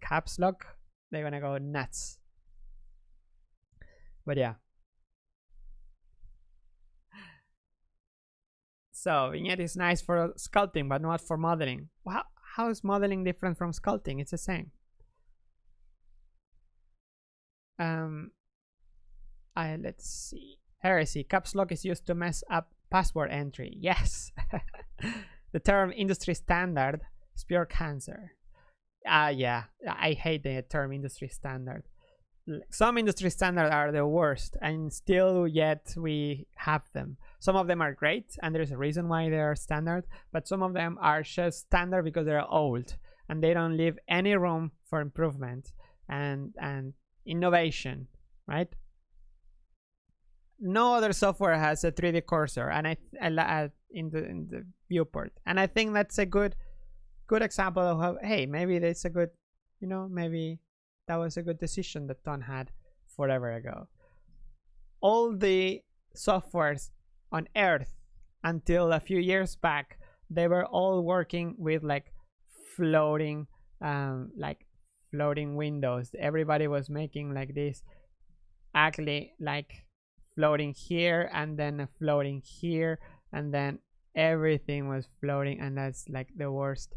caps lock, they're gonna go nuts. But yeah, So Vignette is nice for sculpting, but not for modeling. How is modeling different from sculpting? It's the same. Let's see. Heresy. Caps lock is used to mess up password entry. Yes. The term industry standard is pure cancer. Yeah, I hate the term industry standard. Some industry standards are the worst, and still yet we have them. Some of them are great, and there's a reason why they are standard, but some of them are just standard because they're old and they don't leave any room for improvement and innovation, right? No other software has a 3D cursor, and in the viewport, and I think that's a good example of how, hey, maybe that's a good, maybe that was a good decision that Ton had forever ago. All the softwares on Earth until a few years back, they were all working with like floating windows. Everybody was making like this, actually like floating here and then floating here, and then everything was floating, and that's like the worst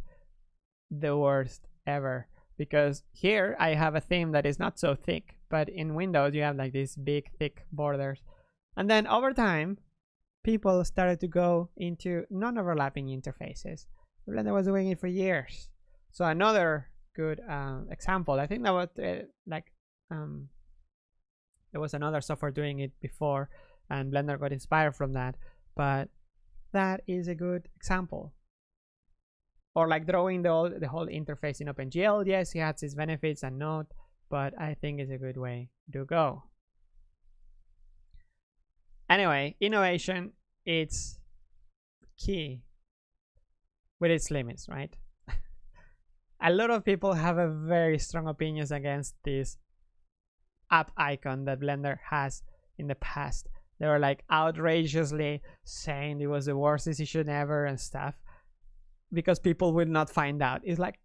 ever, because here I have a theme that is not so thick, but in Windows you have like these big thick borders, and then over time people started to go into non-overlapping interfaces. Blender was doing it for years. So another good example, I think that was there was another software doing it before, and Blender got inspired from that, but that is a good example. Or like drawing the whole interface in OpenGL. Yes, it has its benefits and not, but I think it's a good way to go. Anyway, innovation, it's key with its limits, right? A lot of people have a very strong opinions against this app icon that Blender has in the past. They were like outrageously saying it was the worst decision ever and stuff, because people will not find out. It's like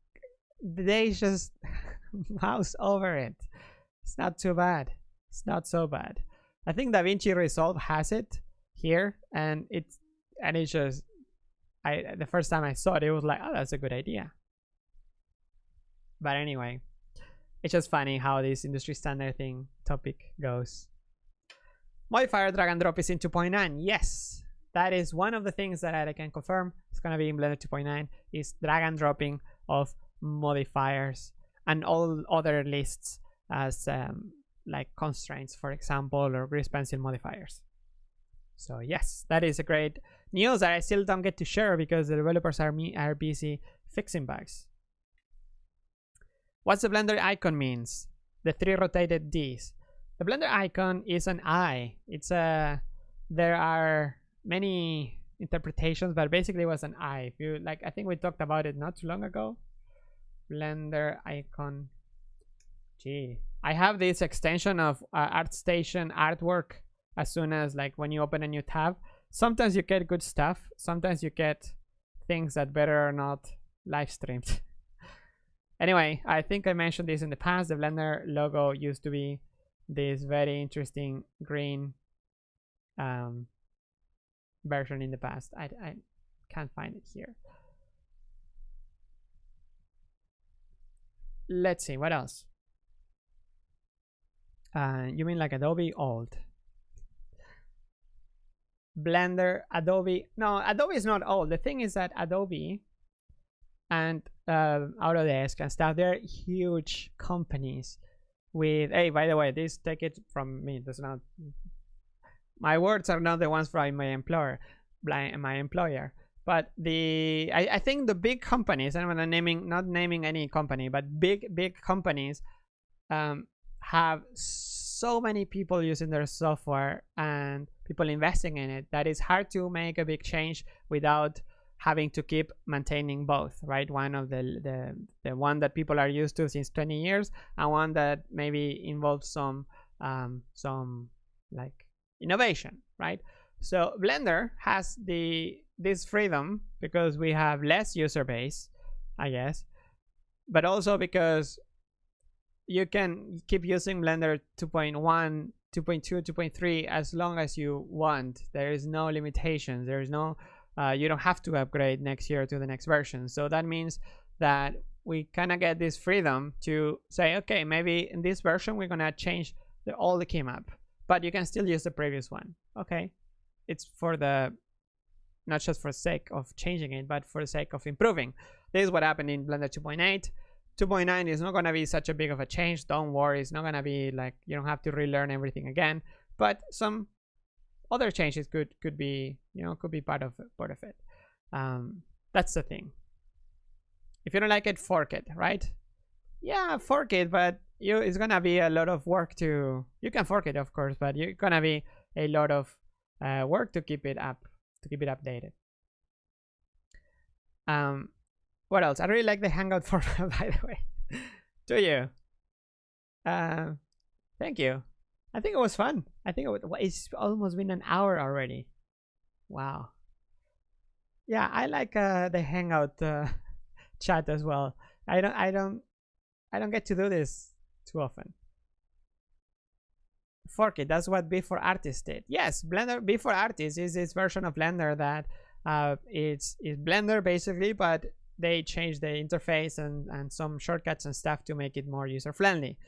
they just mouse over it. It's not too bad. It's not so bad. I think DaVinci Resolve has it here, and it's just, the first time I saw it, it was like, oh, that's a good idea. But anyway, it's just funny how this industry standard thing topic goes. Modifier drag and drop is in 2.9. Yes, that is one of the things that I can confirm. It's going to be in Blender 2.9, is drag and dropping of modifiers and all other lists as like constraints, for example, or grease pencil modifiers. So yes, that is a great news that I still don't get to share because the developers are busy fixing bugs. What's the Blender icon means? The 3 rotated Ds. The Blender icon is an eye. It's a, there are many interpretations, but basically it was an eye. If you like, I think we talked about it not too long ago. Blender icon. Gee, I have this extension of ArtStation artwork as soon as, like, when you open a new tab. Sometimes you get good stuff, sometimes you get things that better are not live streamed. Anyway, I think I mentioned this in the past. The Blender logo used to be this very interesting green version in the past. I can't find it here. Let's see, what else? You mean like Adobe old? Blender, Adobe. No, Adobe is not old. The thing is that Adobe and Autodesk and stuff, they're huge companies with, hey, by the way, this, take it from me, does not, my words are not the ones from my employer, but the, I think the big companies, and I'm not naming any company, but big companies have so many people using their software and people investing in it that it's hard to make a big change without having to keep maintaining both, right? One of the one that people are used to since 20 years and one that maybe involves some like innovation, right? So Blender has this freedom because we have less user base, I guess, but also because you can keep using Blender 2.1, 2.2, 2.3 as long as you want. There is no limitations. There is no you don't have to upgrade next year to the next version. So that means that we kind of get this freedom to say, okay, maybe in this version we're gonna change all the key map, but you can still use the previous one. Okay, it's for the, not just for the sake of changing it, but for the sake of improving. This is what happened in Blender 2.8. 2.9 is not gonna be such a big of a change. Don't worry, it's not gonna be like you don't have to relearn everything again. But some other changes could be, you know, could be part of it. That's the thing. If you don't like it, fork it, right? Yeah, fork it, but it's gonna be a lot of work to. You can fork it, of course, but you're gonna be a lot of work to keep it up, to keep it updated. What else? I really like the Hangout format, by the way. Do you? Thank you. I think it was fun. I think it's almost been an hour already. Wow. Yeah, I like the Hangout chat as well. I don't get to do this too often. Fork it. That's what B4Artist did. Yes, Blender B4Artist is this version of Blender that it's Blender basically, but they changed the interface and some shortcuts and stuff to make it more user friendly,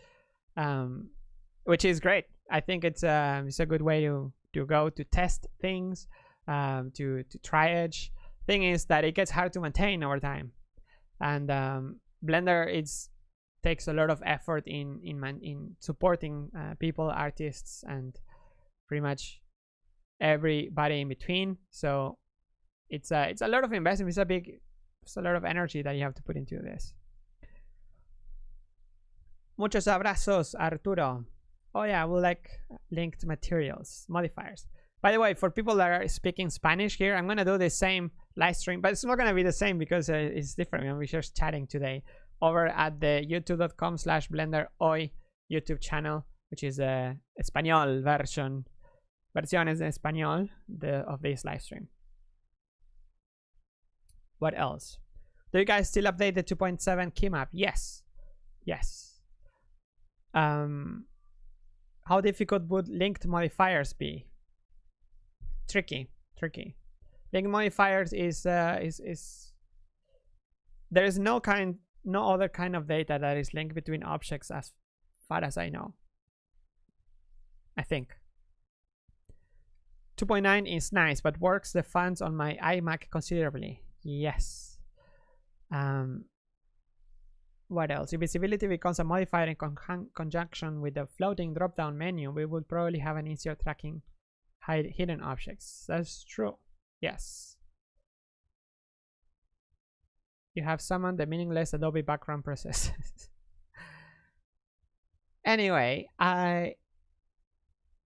which is great. I think it's a good way to go to test things, to try edge. Thing is that it gets hard to maintain over time, and Blender takes a lot of effort in supporting people, artists, and pretty much everybody in between. So it's a lot of investment. It's a lot of energy that you have to put into this. Muchos abrazos, Arturo. Oh yeah, we like linked materials, modifiers. By the way, for people that are speaking Spanish here, I'm gonna do the same live stream, but it's not gonna be the same because it's different. We're just chatting today over at the youtube.com/BlenderHoy YouTube channel, which is the Español version. Versiones en español of this live stream. What else? Do you guys still update the 2.7 key map? Yes. Yes. How difficult would linked modifiers be? Tricky. Linked modifiers is there is no other kind of data that is linked between objects as far as I know. I think 2.9 is nice, but works the fans on my iMac considerably. Yes. What else? If visibility becomes a modifier in conjunction with the floating drop-down menu, we would probably have an easier tracking hidden objects. That's true. Yes. You have summoned the meaningless Adobe background process. Anyway,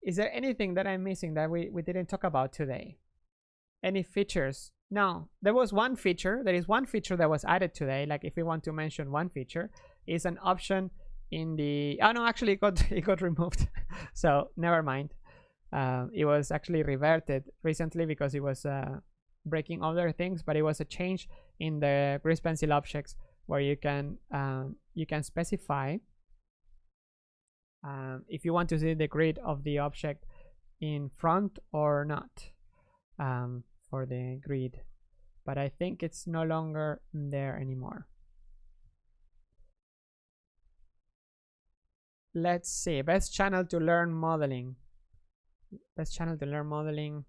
is there anything that I'm missing that we didn't talk about today? Any features? No, there was one feature. There is one feature that was added today. Like if we want to mention one feature, is an option in the. Oh no, actually it got removed. So never mind. It was actually reverted recently because it was breaking other things, but it was a change in the grease pencil objects where you can specify if you want to see the grid of the object in front or not. For the grid, but I think it's no longer there anymore. Let's see. Best channel to learn modeling. Best channel to learn modeling.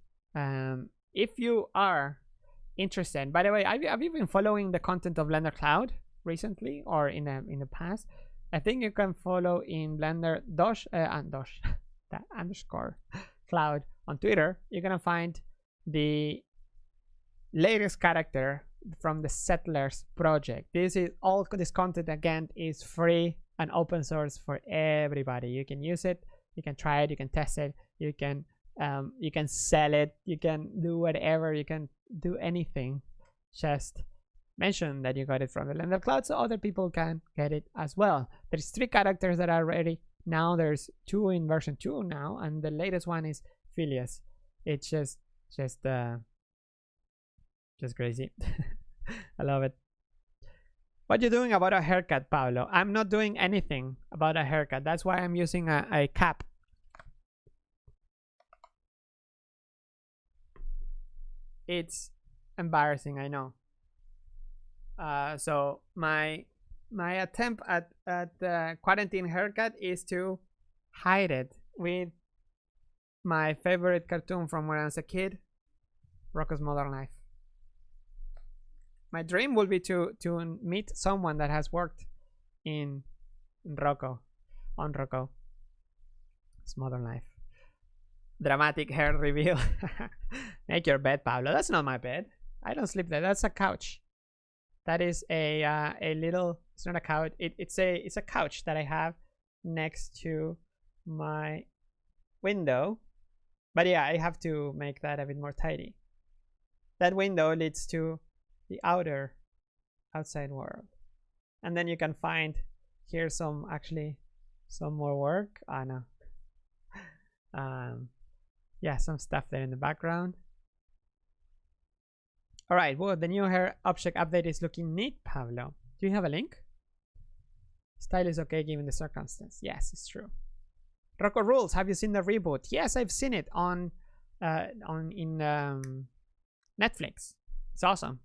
If you are interested, by the way, have you been following the content of Blender Cloud recently or in the past? I think you can follow in Blender Dosh that underscore Cloud on Twitter. You're gonna find the latest character from the Settlers project. This content again is free and open source for everybody. You can use it, you can try it, you can test it, you can sell it, you can do whatever, you can do anything. Just mention that you got it from the Blender Cloud so other people can get it as well. There's 3 characters that are ready now. There's 2 in version 2 now, and the latest one is Phileas. It's just crazy. I love it. What you doing about a haircut, Pablo? I'm not doing anything about a haircut. That's why I'm using a cap. It's embarrassing, I know. So my attempt at quarantine haircut is to hide it with my favorite cartoon from when I was a kid, Rocko's Modern Life. My dream would be to meet someone that has worked in Rocko, on Rocko. It's Modern Life. Dramatic hair reveal. Make your bed, Pablo. That's not my bed. I don't sleep there. That's a couch. That is a little. It's not a couch. It's a couch that I have next to my window. But yeah, I have to make that a bit more tidy. That window leads to the outside world, and then you can find here some more work. No. Yeah, some stuff there in the background. All right, well, the new hair object update is looking neat, Pablo. Do you have a link? Style is okay given the circumstance. Yes, it's true. Rocko Rules, have you seen the reboot? Yes, I've seen it on Netflix. It's awesome.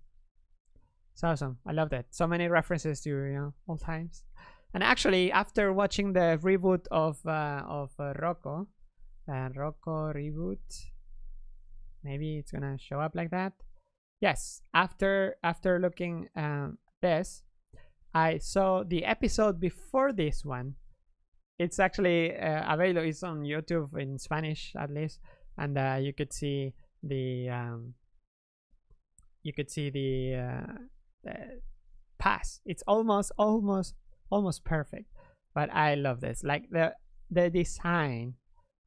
It's awesome. I loved it. So many references to old times. And actually, after watching the reboot of Rocko, Rocko reboot, maybe it's gonna show up like that. Yes, after looking this, I saw the episode before this one. It's actually available. It's on YouTube in Spanish at least, and you could see the pass. It's almost perfect, but I love this. Like the design.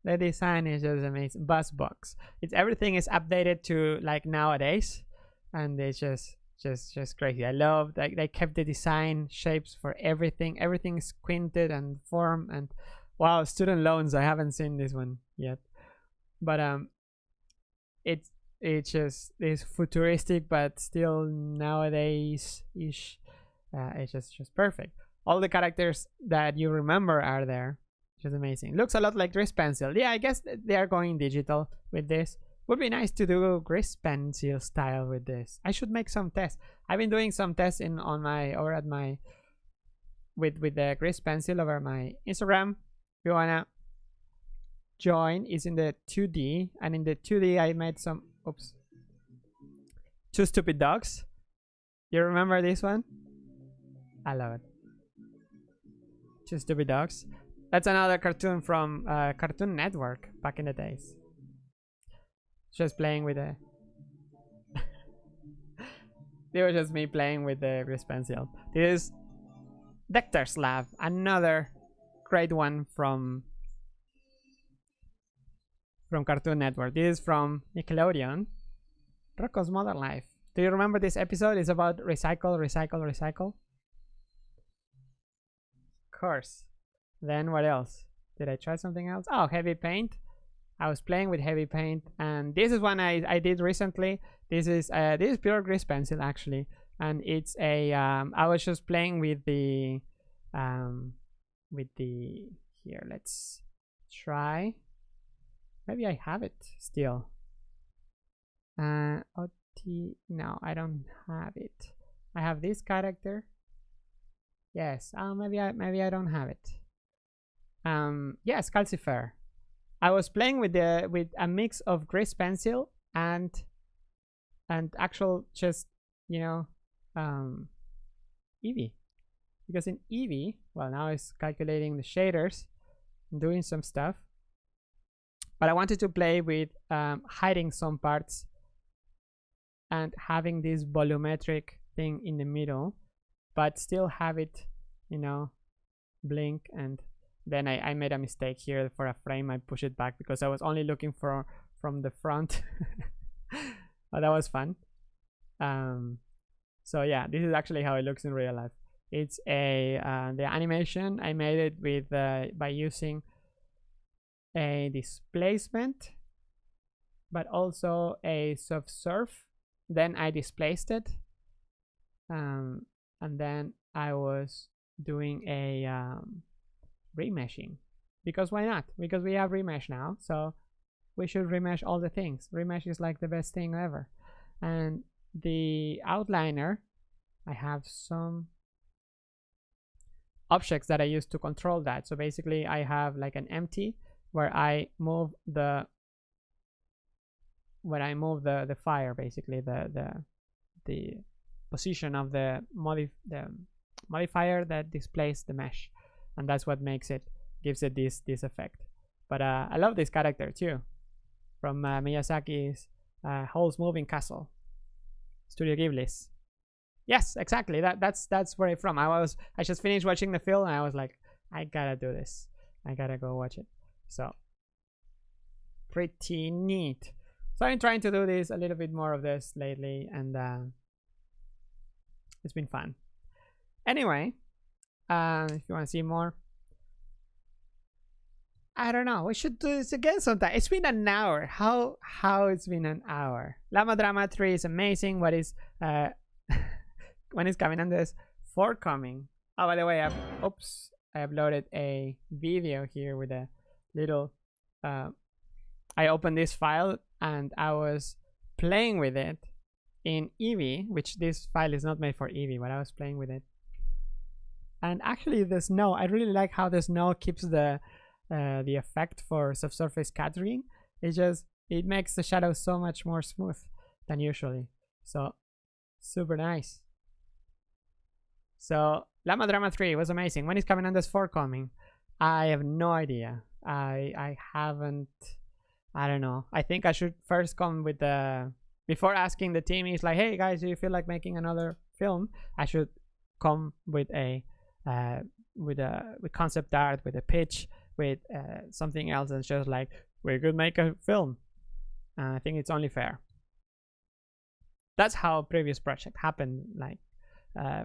The design is just amazing. Buzzbox. Everything is updated to like nowadays, and it's just crazy. I love that they kept the design shapes for everything. Everything is squinted and formed. And wow, student loans. I haven't seen this one yet, but it's futuristic, but still nowadays ish. It's just perfect. All the characters that you remember are there. Just amazing. Looks a lot like Grease Pencil. Yeah, I guess they are going digital with this. Would be nice to do Grease Pencil style with this. I should make some tests. I've been doing some tests with the Grease Pencil over my Instagram. If you wanna join, is in the 2D, and in the 2D I made some Two Stupid Dogs. You remember this one? I love it. Two Stupid Dogs. That's another cartoon from Cartoon Network back in the days. Just playing with the. It was just me playing with the Grease Pencil. This is Dexter's Lab, another great one from Cartoon Network. This is from Nickelodeon. Rocko's Modern Life. Do you remember this episode? It's about recycle. Of course. Then what else? Did I try something else? Oh, heavy paint. I was playing with heavy paint, and this is one I did recently. This is pure Grease Pencil actually, and it's a I was just playing with the here. Let's try. Maybe I have it still. OT. No, I don't have it. I have this character. Yes. Maybe I don't have it. Yes, Calcifer. I was playing with a mix of Grease Pencil and actual just Eevee, because in Eevee, well, now it's calculating the shaders and doing some stuff, but I wanted to play with hiding some parts and having this volumetric thing in the middle, but still have it blink. And then I made a mistake here for a frame. I pushed it back because I was only looking from the front. But that was fun. So yeah, this is actually how it looks in real life. It's the animation I made it with by using a displacement, but also a subsurf. Then I displaced it, and then I was doing a remeshing, because why not? Because we have remesh now, so we should remesh all the things. Remesh is like the best thing ever. And the outliner, I have some objects that I use to control that. So basically I have like an empty where I move the fire, basically the position of the modifier that displays the mesh, and that's what gives it this effect. But I love this character too, from Miyazaki's Howl's Moving Castle, Studio Ghibli's. Yes, exactly. That's where I'm from. I just finished watching the film and I was like, I gotta do this. I gotta go watch it. So pretty neat. So I'm trying to do this a little bit more of this lately, and it's been fun. Anyway, if you want to see more, I don't know. We should do this again sometime. It's been an hour. How it's been an hour? Llama Drama 3 is amazing. What is when is Caminando's 4 coming? Oh, by the way, I uploaded a video here with a little I opened this file and I was playing with it in Eevee, which this file is not made for Eevee, but I was playing with it. And actually the snow, I really like how the snow keeps the effect for subsurface scattering. It makes the shadows so much more smooth than usually. So super nice. So Llama Drama 3 was amazing. When is Caminando's 4 coming? I have no idea. I haven't, I don't know. I think I should first come with the, before asking the team, is like, hey guys, do you feel like making another film? I should come with with concept art, with a pitch, with something else that's just like, we could make a film. I think it's only fair. That's how previous project happened. Like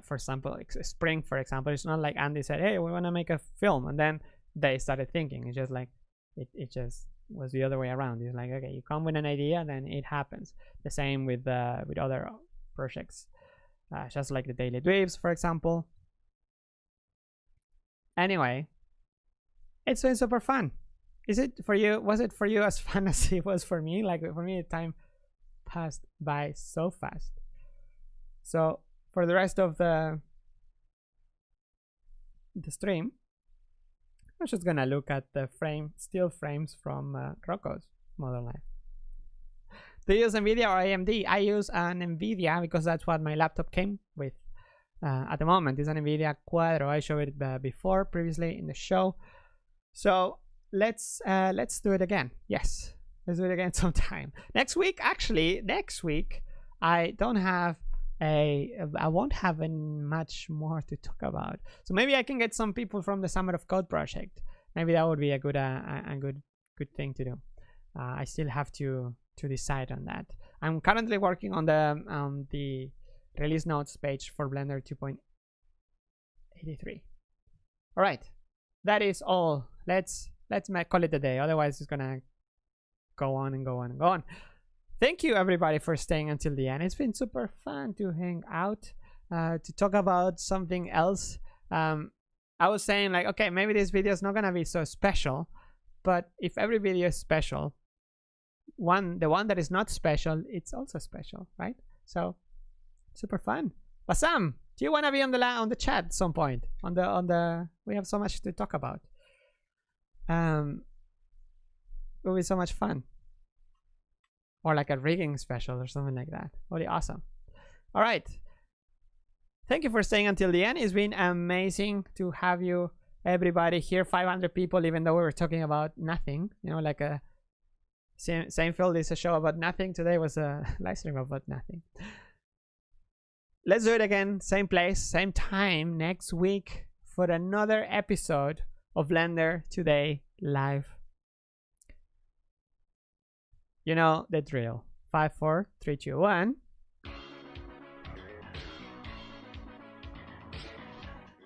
for example, like Spring, for example, it's not like Andy said, hey, we want to make a film, and then they started thinking. It's just like it just was the other way around. It's like, okay, you come with an idea, then it happens. The same with other projects, just like the Daily Dweebs, for example. Anyway, it's been super fun. Is it for you? Was it for you as fun as it was for me? Like for me, the time passed by so fast. So for the rest of the stream, I'm just gonna look at the still frames from Rocco's Modern Life. Do you use NVIDIA or AMD? I use an NVIDIA because that's what my laptop came with. At the moment, it's an NVIDIA Quadro. I showed it before, previously in the show. So let's do it again. Yes, let's do it again sometime. Next week, actually, I don't have I won't have much more to talk about. So maybe I can get some people from the Summer of Code project. Maybe that would be a good thing to do. I still have to decide on that. I'm currently working on the release notes page for Blender 2.83. All right, that is all. Let's call it a day. Otherwise, it's gonna go on and go on and go on. Thank you everybody for staying until the end. It's been super fun to hang out, to talk about something else. I was saying like, okay, maybe this video is not gonna be so special, but if every video is special, the one that is not special, it's also special, right? So super fun. Bassam, do you want to be on the chat at some point? We have so much to talk about. It will be so much fun. Or like a rigging special or something like that. Really awesome. All right. Thank you for staying until the end. It's been amazing to have you, everybody here. 500 people, even though we were talking about nothing. You know, like a Seinfeld is a show about nothing. Today was a live stream about nothing. Let's do it again. Same place, same time next week for another episode of Blender Today Live. You know the drill. 5, 4, 3, 2, 1.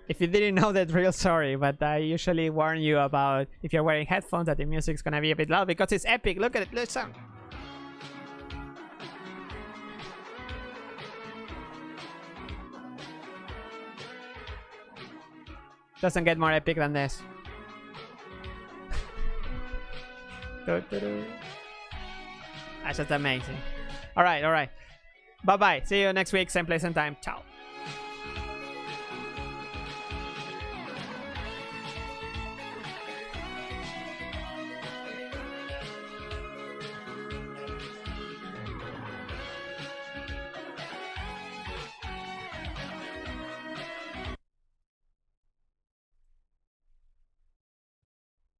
If you didn't know the drill, sorry, but I usually warn you about if you're wearing headphones that the music's gonna be a bit loud because it's epic. Look at it, listen. Doesn't get more epic than this. That's just amazing. All right. Bye bye. See you next week, same place and time. Ciao.